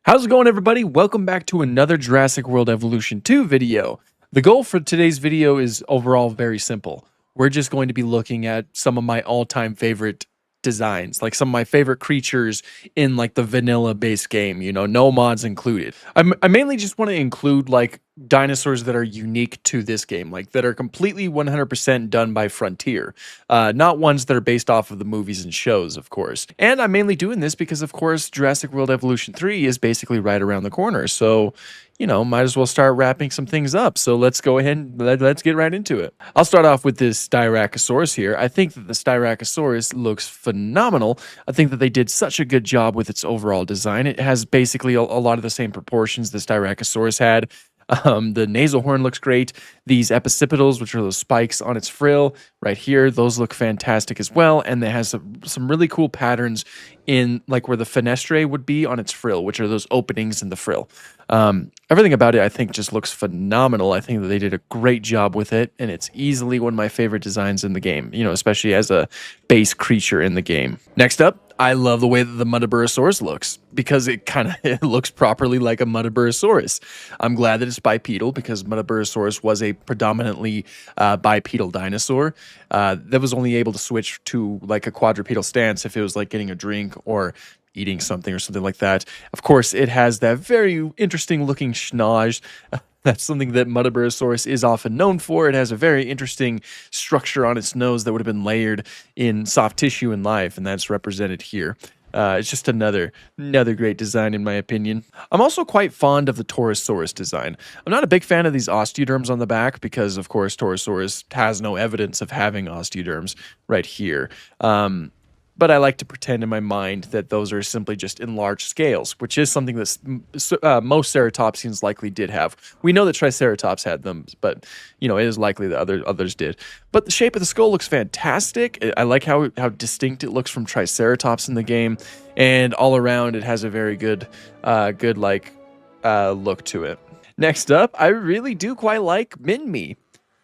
How's it going, everybody? Welcome back to another Jurassic World Evolution 2 video. The goal for today's video is overall very simple. We're just going to be looking at some of my all-time favorite designs, like some of my favorite creatures in like the vanilla base game, no mods included. I mainly just want to include like dinosaurs that are unique to this game, like that are completely 100% done by Frontier, not ones that are based off of the movies and shows, of course. And I'm mainly doing this because, of course, Jurassic World Evolution 3 is basically right around the corner. So, might as well start wrapping some things up. So let's go ahead and let's get right into it. I'll start off with this Styracosaurus here. I think that the Styracosaurus looks phenomenal. I think that they did such a good job with its overall design. It has basically a lot of the same proportions the Styracosaurus had. The nasal horn looks great. These episcipitals, which are those spikes on its frill right here, those look fantastic as well. And it has some really cool patterns in like where the fenestrae would be on its frill, which are those openings in the frill. Everything about it, I think, just looks phenomenal. I think that they did a great job with it, and it's easily one of my favorite designs in the game, especially as a base creature in the game. Next up, I love the way that the Muttaburrasaurus looks because it it looks properly like a Muttaburrasaurus. I'm glad that it's bipedal because Muttaburrasaurus was a predominantly bipedal dinosaur that was only able to switch to like a quadrupedal stance if it was like getting a drink or eating something or something like that. Of course, it has that very interesting looking schnoz. That's something that Muttaburrasaurus is often known for. It has a very interesting structure on its nose that would have been layered in soft tissue in life, and that's represented here. It's just another great design in my opinion. I'm also quite fond of the Torosaurus design. I'm not a big fan of these osteoderms on the back because, of course, Torosaurus has no evidence of having osteoderms right here. But I like to pretend in my mind that those are simply just enlarged scales, which is something that most ceratopsians likely did have. We know that Triceratops had them, but it is likely that others did. But the shape of the skull looks fantastic. I like how distinct it looks from Triceratops in the game, and all around it has a very good look to it. Next up, I really do quite like Minmi.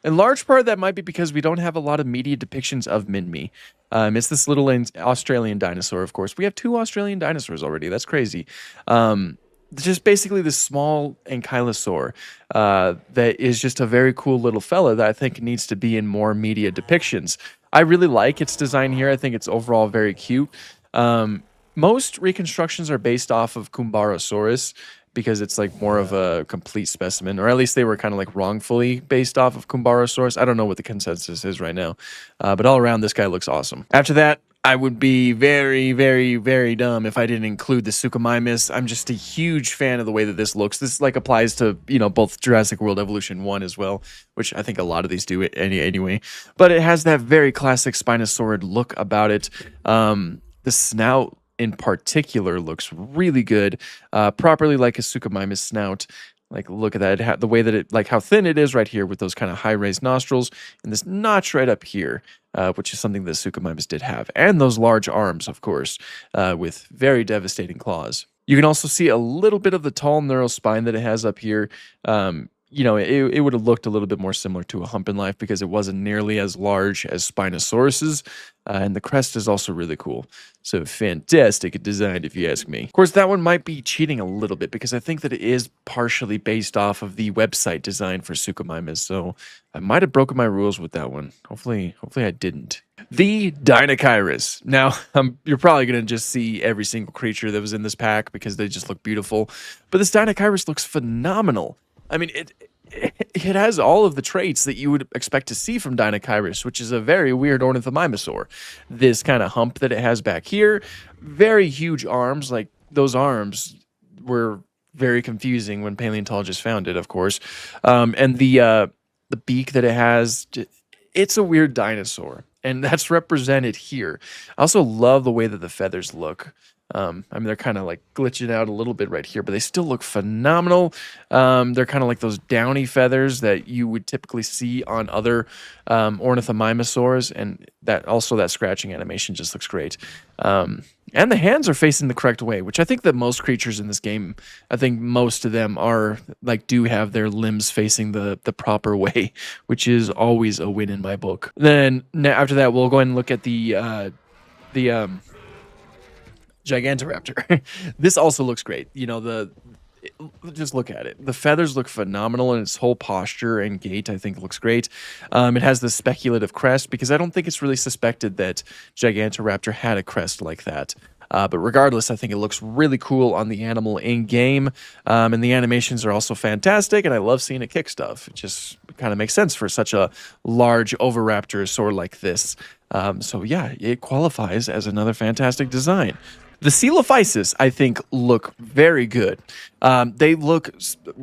In large part, that might be because we don't have a lot of media depictions of Minmi. It's this little Australian dinosaur, of course. We have 2 Australian dinosaurs already. That's crazy. Just basically this small ankylosaur that is just a very cool little fella that I think needs to be in more media depictions. I really like its design here. I think it's overall very cute. Most reconstructions are based off of Kumbarosaurus, because it's like more of a complete specimen, or at least they were kind of like wrongfully based off of Kumbarosaurus. I don't know what the consensus is right now, but all around this guy looks awesome. After that, I would be very, very, very dumb if I didn't include the Suchomimus. I'm just a huge fan of the way that this looks. This like applies to, both Jurassic World Evolution 1 as well, which I think a lot of these do it anyway. But it has that very classic Spinosaurid look about it. The snout in particular looks really good, properly like a Suchomimus snout. Like, look at that, the way that it, like how thin it is right here with those kind of high raised nostrils and this notch right up here, which is something that Suchomimus did have. And those large arms, of course, with very devastating claws. You can also see a little bit of the tall neural spine that it has up here. It would have looked a little bit more similar to a hump in life because it wasn't nearly as large as Spinosaurus's. And the crest is also really cool. So fantastic design, if you ask me. Of course, that one might be cheating a little bit because I think that it is partially based off of the website design for Suchomimus. So I might have broken my rules with that one. Hopefully I didn't. The Dinochirus. Now, you're probably going to just see every single creature that was in this pack because they just look beautiful. But this Dinochirus looks phenomenal. I mean, it has all of the traits that you would expect to see from Dinochirus, which is a very weird ornithomimosaur. This kind of hump that it has back here, very huge arms. Like, those arms were very confusing when paleontologists found it, of course. And the beak that it has, it's a weird dinosaur, and that's represented here. I also love the way that the feathers look. They're kind of like glitching out a little bit right here, but they still look phenomenal. They're kind of like those downy feathers that you would typically see on other ornithomimosaurs, and that scratching animation just looks great. And the hands are facing the correct way, which I think that most creatures in this game, I think most of them do have their limbs facing the proper way, which is always a win in my book. Then after that, we'll go ahead and look at the Gigantoraptor. This also looks great. You know, just look at it. The feathers look phenomenal, and its whole posture and gait, I think, looks great. It has the speculative crest because I don't think it's really suspected that Gigantoraptor had a crest like that. But regardless, I think it looks really cool on the animal in game, and the animations are also fantastic. And I love seeing it kick stuff. It just kind of makes sense for such a large Oviraptor like this. So yeah, it qualifies as another fantastic design. The Coelophysis, I think, look very good. They look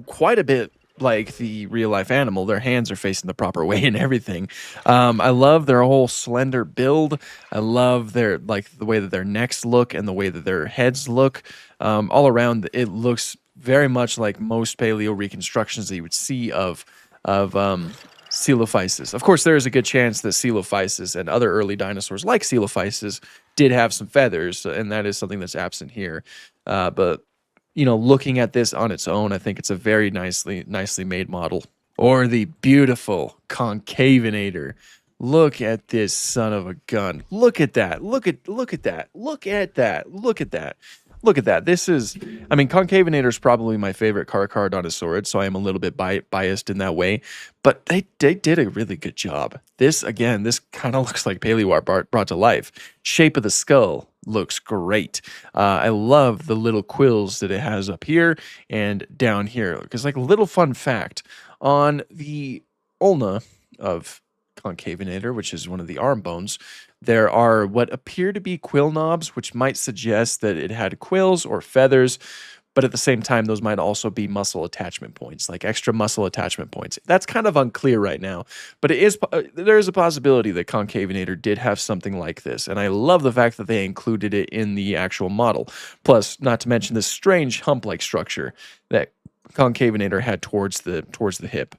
quite a bit like the real life animal. Their hands are facing the proper way and everything. I love their whole slender build. I love their the way that their necks look and the way that their heads look. All around, it looks very much like most paleo reconstructions that you would see of Coelophysis. Of course, there is a good chance that Coelophysis and other early dinosaurs like Coelophysis did have some feathers, and that is something that's absent here. But you know, looking at this on its own, I think it's a very nicely made model. Or the beautiful Concavinator. Look at this son of a gun. Look at that. Look at that. Look at that. Look at that. Look at that. This is, I mean, Concavinator is probably my favorite Carcharodontisaurid, so I am a little bit biased in that way. But they did a really good job. This, again, this kind of looks like Paleoart brought to life. Shape of the skull looks great. I love the little quills that it has up here and down here. Because, like, a little fun fact, on the ulna of Concavinator, which is one of the arm bones, there are what appear to be quill knobs, which might suggest that it had quills or feathers, but at the same time, those might also be muscle attachment points, like extra muscle attachment points. That's kind of unclear right now, but there is a possibility that Concavinator did have something like this, and I love the fact that they included it in the actual model. Plus, not to mention this strange hump-like structure that Concavinator had towards the hip.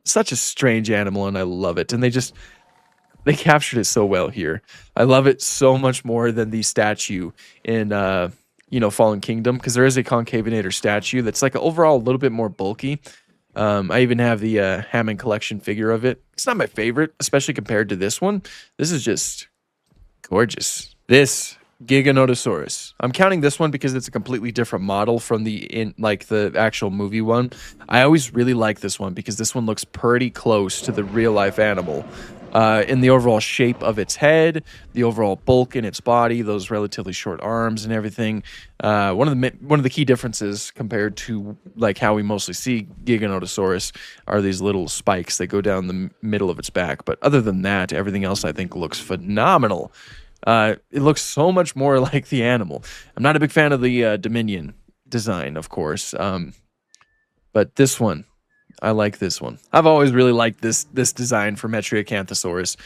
Such a strange animal, and I love it. And they captured it so well here. I love it so much more than the statue in Fallen Kingdom, because there is a Concavinator statue that's like overall a little bit more bulky. I even have the Hammond collection figure of it. It's not my favorite, especially compared to this one. This is just gorgeous. This Giganotosaurus. I'm counting this one because it's a completely different model from the actual movie one. I always really like this one because this one looks pretty close to the real life animal. In the overall shape of its head, the overall bulk in its body, those relatively short arms and everything. One of the key differences compared to like how we mostly see Giganotosaurus are these little spikes that go down the middle of its back. But other than that, everything else I think looks phenomenal. It looks so much more like the animal. I'm not a big fan of the Dominion design, of course, but this one, I like this one. I've always really liked this design for Metriacanthosaurus.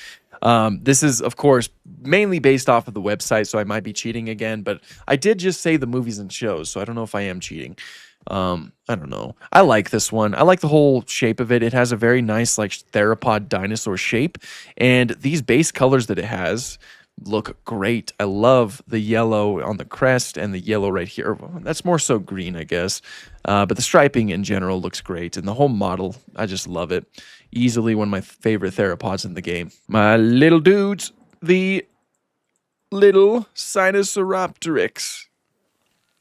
This is, of course, mainly based off of the website, so I might be cheating again, but I did just say the movies and shows, so I don't know if I am cheating. I don't know. I like this one. I like the whole shape of it. It has a very nice, like, theropod dinosaur shape, and these base colors that it has look great. I love the yellow on the crest and the yellow right here. That's more so green, I guess. But the striping in general looks great. And the whole model, I just love it. Easily one of my favorite theropods in the game. My little dudes, the little Sinosauropteryx.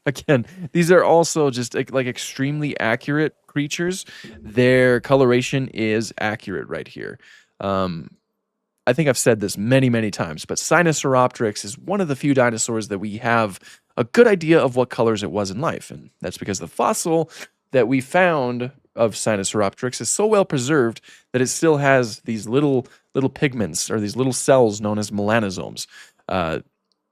Again, these are also just like extremely accurate creatures. Their coloration is accurate right here. I think I've said this many, many times, but Sinosauropteryx is one of the few dinosaurs that we have a good idea of what colors it was in life. And that's because the fossil that we found of Sinosauropteryx is so well preserved that it still has these little pigments, or these little cells known as melanosomes.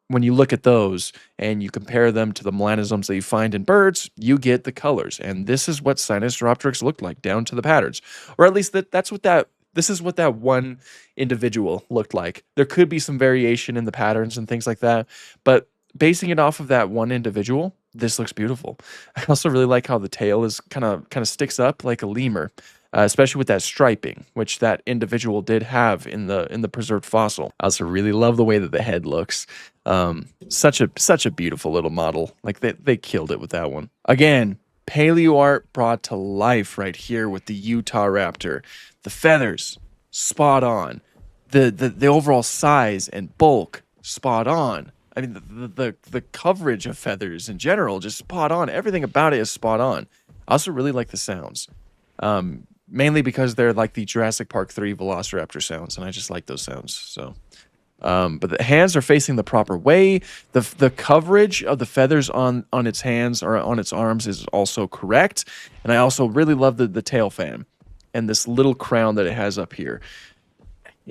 When you look at those and you compare them to the melanosomes that you find in birds, you get the colors. And this is what Sinosauropteryx looked like, down to the patterns. Or at least this is what that one individual looked like. There could be some variation in the patterns and things like that, but basing it off of that one individual, this looks beautiful. I also really like how the tail is kind of sticks up like a lemur, especially with that striping, which that individual did have in the preserved fossil. I also really love the way that the head looks. Such a beautiful little model. Like they killed it with that one. Again, Paleoart brought to life right here with the Utahraptor. The feathers, spot on. The overall size and bulk, spot on. I mean, the coverage of feathers in general, just spot on. Everything about it is spot on. I also really like the sounds, mainly because they're like the Jurassic Park 3 Velociraptor sounds, and I just like those sounds. So, but the hands are facing the proper way. The coverage of the feathers on its hands or on its arms is also correct, and I also really love the tail fan and this little crown that it has up here.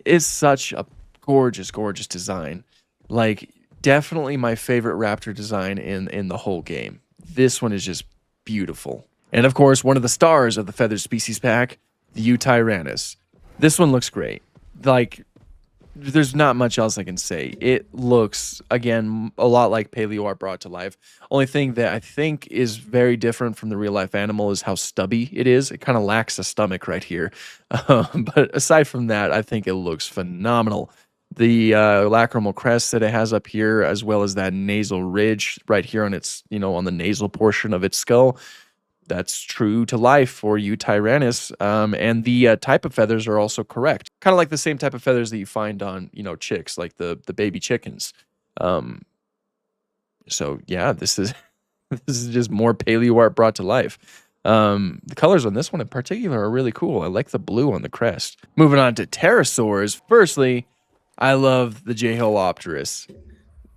It's such a gorgeous, gorgeous design. Like, definitely my favorite raptor design in the whole game. This one is just beautiful. And of course, one of the stars of the feathered species pack, the Utyrannus. This one looks great. Like, there's not much else I can say. It looks, again, a lot like paleo art brought to life. Only thing that I think is very different from the real life animal is how stubby it is. It kind of lacks a stomach right here. But aside from that, I think it looks phenomenal. The lacrimal crest that it has up here, as well as that nasal ridge right here on its, on the nasal portion of its skull, that's true to life for Utyrannus. And the type of feathers are also correct. Kind of like the same type of feathers that you find on, chicks, like the baby chickens. So yeah, this is this is just more paleo art brought to life. The colors on this one in particular are really cool. I like the blue on the crest. Moving on to pterosaurs. Firstly, I love the Jeholopterus.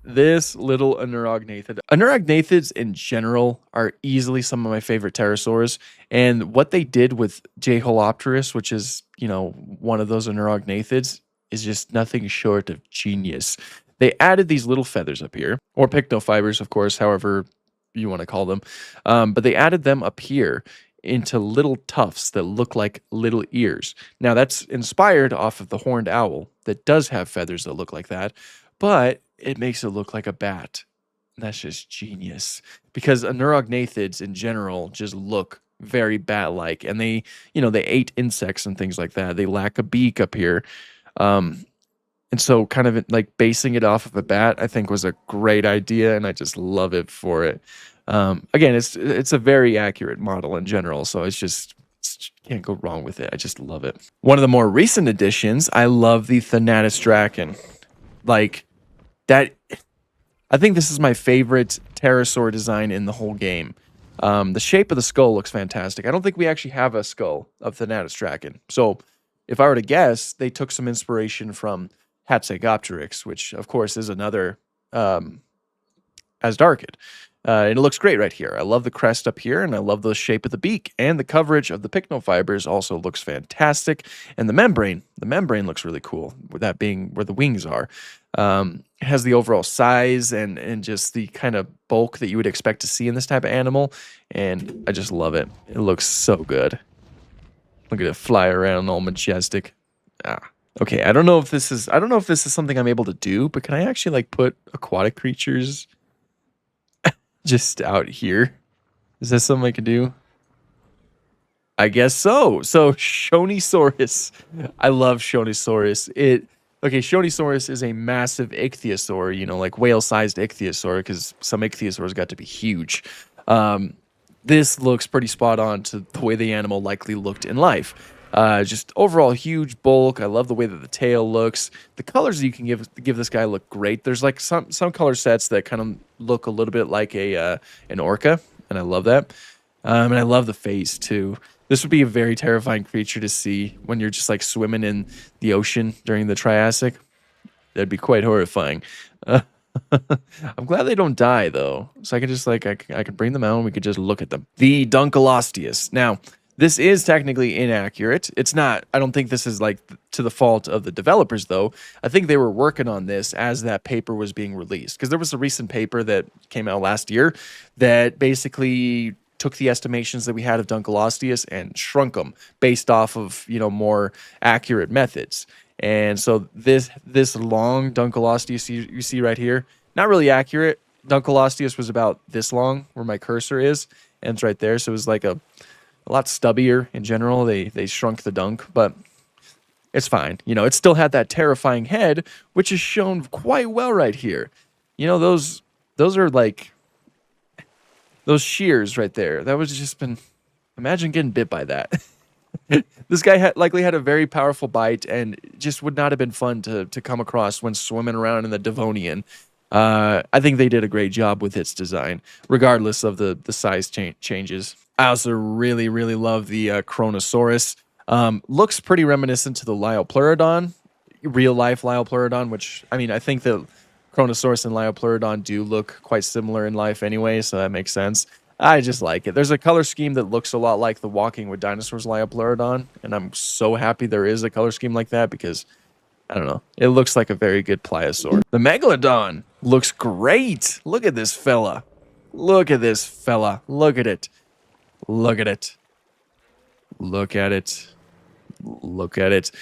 This little Anurognathed. Anurognathids in general are easily some of my favorite pterosaurs. And what they did with Jeholopterus, which is, one of those Anurognathids, is just nothing short of genius. They added these little feathers up here, or pycnofibers, of course, however you want to call them. But they added them up here into little tufts that look like little ears. Now, that's inspired off of the horned owl that does have feathers that look like that, but it makes it look like a bat. That's just genius, because Anurognathids in general just look very bat-like, and they ate insects and things like that. They lack a beak up here. And so kind of like basing it off of a bat, I think was a great idea, and I just love it for it. Again, it's a very accurate model in general, so it's can't go wrong with it. I just love it. One of the more recent additions, I love the Thanatus Draken. Like, that, I think this is my favorite pterosaur design in the whole game. The shape of the skull looks fantastic. I don't think we actually have a skull of Thanatus Draken. So if I were to guess, they took some inspiration from Hatzegopteryx, which of course is another Asdarchid. And it looks great right here. I love the crest up here, and I love the shape of the beak, and the coverage of the pycnofibers also looks fantastic. And the membrane looks really cool, with that being where the wings are. It has the overall size and just the kind of bulk that you would expect to see in this type of animal, and I just love it. It looks so good. Look at it fly around all majestic. Okay, I don't know if this is something I'm able to do, but can I actually like put aquatic creatures just out here? Is that something I can do? I guess so. So Shonisaurus. I love Shonisaurus. Shonisaurus is a massive ichthyosaur, like whale-sized ichthyosaur, because some ichthyosaurs got to be huge. This looks pretty spot on to the way the animal likely looked in life. Just overall huge bulk. I love the way that the tail looks. The colors that you can give this guy look great. There's like some color sets that kind of look a little bit like an orca, and I love that. And I love the face too. This would be a very terrifying creature to see when you're just like swimming in the ocean during the Triassic. That'd be quite horrifying. I'm glad they don't die though, so I can just I can bring them out and we could just look at them. The Dunkleosteus. Now, this is technically inaccurate. It's not. I don't think this is like to the fault of the developers though. I think they were working on this as that paper was being released, because there was a recent paper that came out last year that basically took the estimations that we had of Dunkleosteus and shrunk them based off of more accurate methods. And so this long Dunkleosteus you see right here, not really accurate. Dunkleosteus was about this long, where my cursor is, and it's right there. So it was like a lot stubbier in general. They shrunk the dunk, but it's fine. It still had that terrifying head, which is shown quite well right here. Those are like those shears right there. That was just been, imagine getting bit by that. This guy likely had a very powerful bite, and just would not have been fun to come across when swimming around in the Devonian. I think they did a great job with its design, regardless of the size changes. I also really love the Chronosaurus. Looks pretty reminiscent to the Liopleurodon, real life Liopleurodon, which I mean I think the Chronosaurus and Liopleurodon do look quite similar in life anyway, so that makes sense. I just like it. There's a color scheme that looks a lot like the Walking with Dinosaurs Liopleurodon, and I'm so happy there is a color scheme like that because I don't know. It looks like a very good pliosaur. The Megalodon looks great. Look at this fella. Look at this fella. Look at it. Look at it. Look at it. Look at it.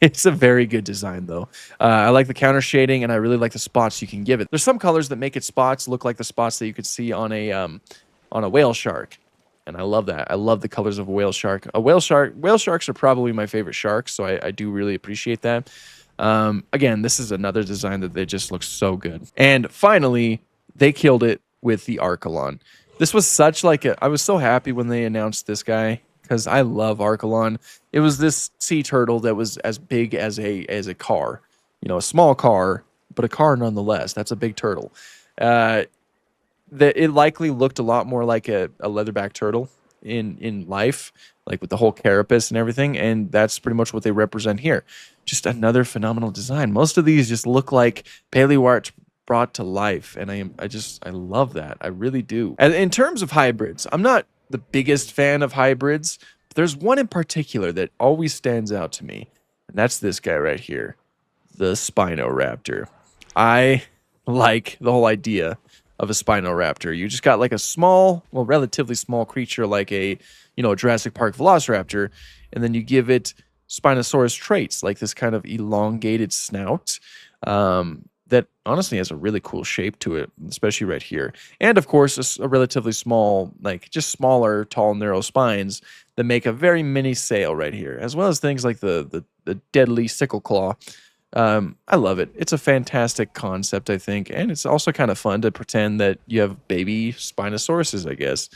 It's a very good design, though. I like the counter shading, and I really like the spots you can give it. There's some colors that make its spots look like the spots that you could see on a whale shark, and I love that. I love the colors of a whale shark. Whale sharks are probably my favorite sharks, so I do really appreciate that. Again, this is another design that they just look so good. And finally, they killed it with the Archelon. This was such like I was so happy when they announced this guy because I love Archelon. It was this sea turtle that was as big as a car, you know, a small car, but a car nonetheless. That's a big turtle. That it likely looked a lot more like a leatherback turtle in life, like with the whole carapace and everything, and that's pretty much what they represent here. Just another phenomenal design. Most of these just look like paleoart brought to life, and I love that. I really do. And in terms of hybrids, I'm not the biggest fan of hybrids, but there's one in particular that always stands out to me, and that's this guy right here, the Spinoraptor. I like the whole idea of a Spinoraptor. You just got like a small, well, relatively small creature like a, you know, a Jurassic Park Velociraptor, and then you give it Spinosaurus traits like this kind of elongated snout that honestly has a really cool shape to it, especially right here. And of course, a relatively small, like just smaller, tall, narrow spines that make a very mini sail right here, as well as things like the deadly sickle claw. I love it. It's a fantastic concept, I think, and it's also kind of fun to pretend that you have baby Spinosauruses, I guess.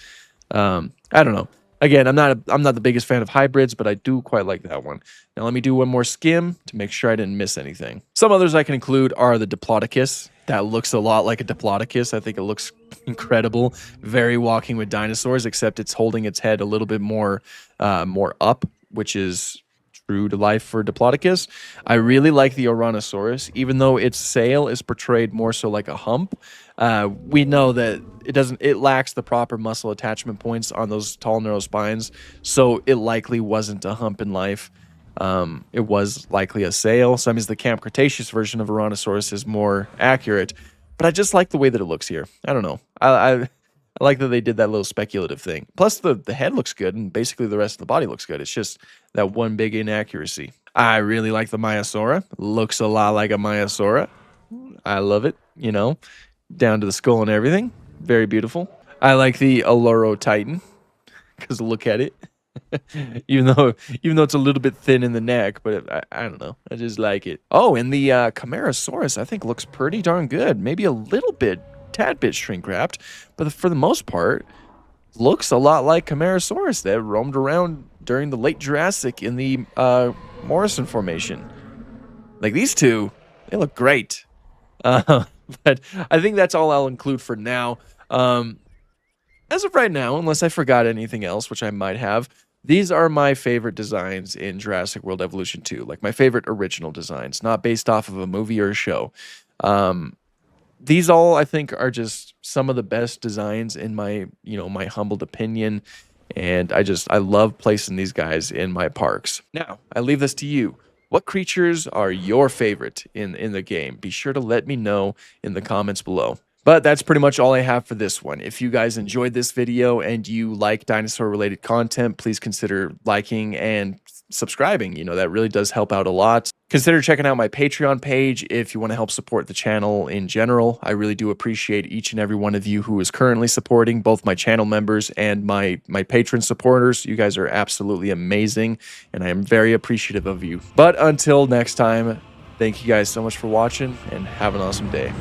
I don't know. Again, I'm not the biggest fan of hybrids, but I do quite like that one. Now let me do one more skim to make sure I didn't miss anything. Some others I can include are the Diplodocus. That looks a lot like a Diplodocus. I think it looks incredible. Very Walking with Dinosaurs, except it's holding its head a little bit more up, which is true to life for Diplodocus. I really like the Ouranosaurus, even though its sail is portrayed more so like a hump. We know that it lacks the proper muscle attachment points on those tall, narrow spines, so it likely wasn't a hump in life. It was likely a sail. So I mean, the Camp Cretaceous version of Ouranosaurus is more accurate, but I just like the way that it looks here. I don't know. I like that they did that little speculative thing. Plus, the head looks good, and basically the rest of the body looks good. It's just that one big inaccuracy. I really like the Maiasaura. Looks a lot like a Maiasaura. I love it, you know, down to the skull and everything. Very beautiful. I like the Alluro Titan, because look at it. even though it's a little bit thin in the neck, but I don't know. I just like it. Oh, and the Camarasaurus, I think, looks pretty darn good. Maybe a little bit, tad bit shrink wrapped, but for the most part, looks a lot like Camarasaurus that roamed around during the late Jurassic in the Morrison Formation. Like these two, they look great. But I think that's all I'll include for now. As of right now, unless I forgot anything else, which I might have, these are my favorite designs in Jurassic World Evolution 2. Like my favorite original designs, not based off of a movie or a show. These all, I think, are just some of the best designs in my, my humbled opinion. And I love placing these guys in my parks. Now, I leave this to you. What creatures are your favorite in the game? Be sure to let me know in the comments below. But that's pretty much all I have for this one. If you guys enjoyed this video and you like dinosaur-related content, please consider liking and subscribing. That really does help out a lot. Consider checking out my Patreon page if you want to help support the channel in general. I really do appreciate each and every one of you who is currently supporting, both my channel members and my patron supporters. You guys are absolutely amazing, and I am very appreciative of you. But until next time, thank you guys so much for watching, and have an awesome day.